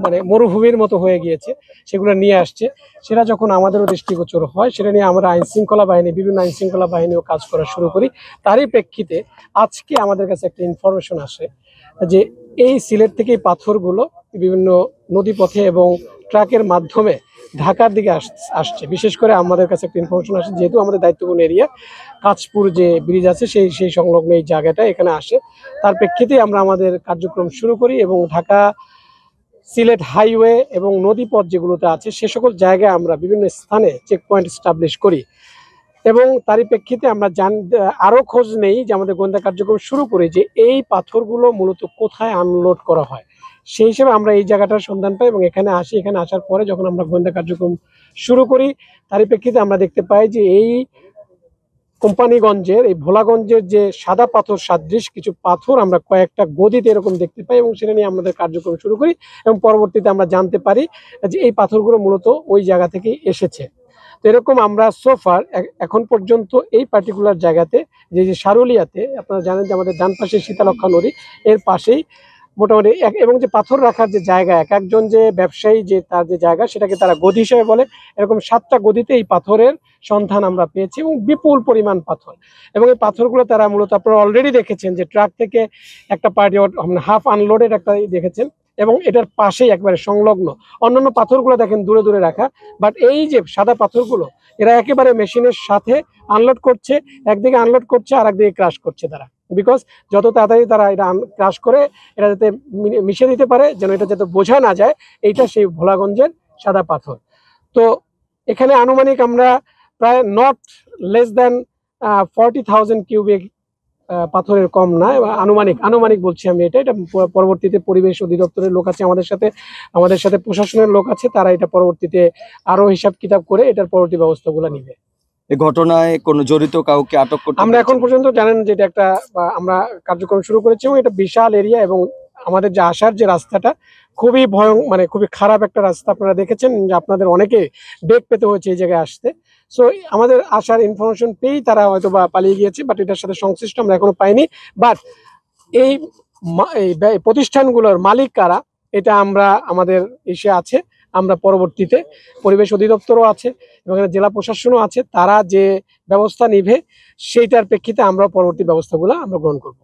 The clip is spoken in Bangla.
মানে মরুভূমির মতো হয়ে গিয়েছে, সেগুলো নিয়ে আসছে। সেটা যখন আমাদেরও দৃষ্টিগোচর হয়, সেটা নিয়ে আমরা বিভিন্ন আইন শৃঙ্খলা বাহিনীও কাজ করা শুরু করি। তারই প্রেক্ষিতে আজকে আমাদের কাছে একটা ইনফরমেশন আসে যে এই সিলেট থেকে এই পাথরগুলো বিভিন্ন নদীপথে এবং ট্রাকের মাধ্যমে ঢাকার দিকে আসছে। বিশেষ করে আমাদের কাছে একটা ইনফরমেশন আসে, যেহেতু আমাদের দায়িত্বপূর্ণ এরিয়া কাঁচপুর যে ব্রিজ আছে সেই সংলগ্ন এই জায়গাটা এখানে আসে। তার প্রেক্ষিতে আমরা আমাদের কার্যক্রম শুরু করি এবং ঢাকা সিলেট হাইওয়ে এবং নদীপথ যেগুলোতে আছে সে সকল জায়গায় আমরা বিভিন্ন স্থানে চেকপয়েন্ট এস্টাবলিশ করি এবং তারই প্রেক্ষিতে আমরা আরও খোঁজ নেই যে আমাদের গোয়েন্দা কার্যক্রম শুরু করি যে এই পাথরগুলো মূলত কোথায় আনলোড করা হয়। সেই হিসেবে আমরা এই জায়গাটার সন্ধান পাই এবং এখানে আসি। এখানে আসার পরে যখন আমরা গোয়েন্দা কার্যক্রম শুরু করি তারই প্রেক্ষিতে আমরা দেখতে পাই যে এই কোম্পানিগঞ্জের এই ভোলাগঞ্জের যে সাদা পাথর সাদৃশ কিছু পাথর আমরা কয়েকটা গদিতে এরকম দেখতে পাই এবং সেটা নিয়ে আমাদের কার্যক্রম শুরু করি এবং পরবর্তীতে আমরা জানতে পারি যে এই পাথরগুলো মূলত ওই জায়গা থেকেই এসেছে। তো এরকম আমরা সোফার এখন পর্যন্ত এই পার্টিকুলার জায়গাতে যে সারুলিয়াতে আপনারা জানেন যে আমাদের ডান পাশে শীতলক্ষা নদী, এর পাশেই মোটামুটি এবং যে পাথর রাখার যে জায়গা এক একজন যে ব্যবসায়ী যে তার যে জায়গা সেটাকে তারা গদি হিসেবে বলে, এরকম 7টা গদিতে এই পাথরের সন্ধান আমরা পেয়েছি এবং বিপুল পরিমাণ পাথর। এবং এই পাথরগুলো তারা মূলত আপনারা অলরেডি দেখেছেন যে ট্রাক থেকে একটা পার্টি হাফ আনলোডেড একটা দেখেছেন এবং এটার পাশেই একবারে সংলগ্ন অন্যান্য পাথরগুলো দেখেন দূরে দূরে রাখা, বাট এই যে সাদা পাথরগুলো এরা একেবারে মেশিনের সাথে আনলোড করছে, একদিকে আনলোড করছে আর একদিকে ক্রাশ করছে তারা, বিকজ যত তাড়াতাড়ি তারা এটা ক্রাশ করে এটা যাতে মিশিয়ে দিতে পারে যেন এটা যাতে বোঝা না যায় এইটা সেই ভোলাগঞ্জের সাদা পাথর। তো এখানে আনুমানিক আমরা প্রায় নট লেস দ্যান 40,000 কিউবিক পাথরের কম না, আনুমানিক বলছি আমি এটা পরবর্তীতে পরিবেশ অধিদপ্তরের লোক আছে আমাদের সাথে প্রশাসনের লোক আছে, তারা এটা পরবর্তীতে আরো হিসাব কিতাব করে এটার পরবর্তী ব্যবস্থাগুলো নিবে। এই ঘটনায় কোনো জড়িত কাউকে আটক করতে আমরা এখন পর্যন্ত জানেন যে এটা একটা আমরা কার্যক্রম শুরু করেছি এবং এটা বিশাল এরিয়া এবং আমাদের যে আসার যে রাস্তাটা খুবই খুবই খারাপ একটা রাস্তা। আপনারা দেখেছেন যে আপনাদের অনেকে বেগ পেতে হয়েছে এই জায়গায় আসতে। সো আমাদের আসার ইনফরমেশন পেয়েই তারা হয়তো বা পালিয়ে গিয়েছে, বাট এটার সাথে সংশ্লিষ্ট আমরা এখনো পাইনি। বাট এই প্রতিষ্ঠানগুলোর মালিক কারা এটা আমরা আমাদের ইসে আছে, আমরা পরবর্তীতে পরিবেশ অধিদপ্তরও আছে এবং জেলা প্রশাসনও আছে, তারা যে ব্যবস্থা নিবে সেইটার প্রেক্ষিতে আমরা পরবর্তী ব্যবস্থাগুলো আমরা গ্রহণ করব।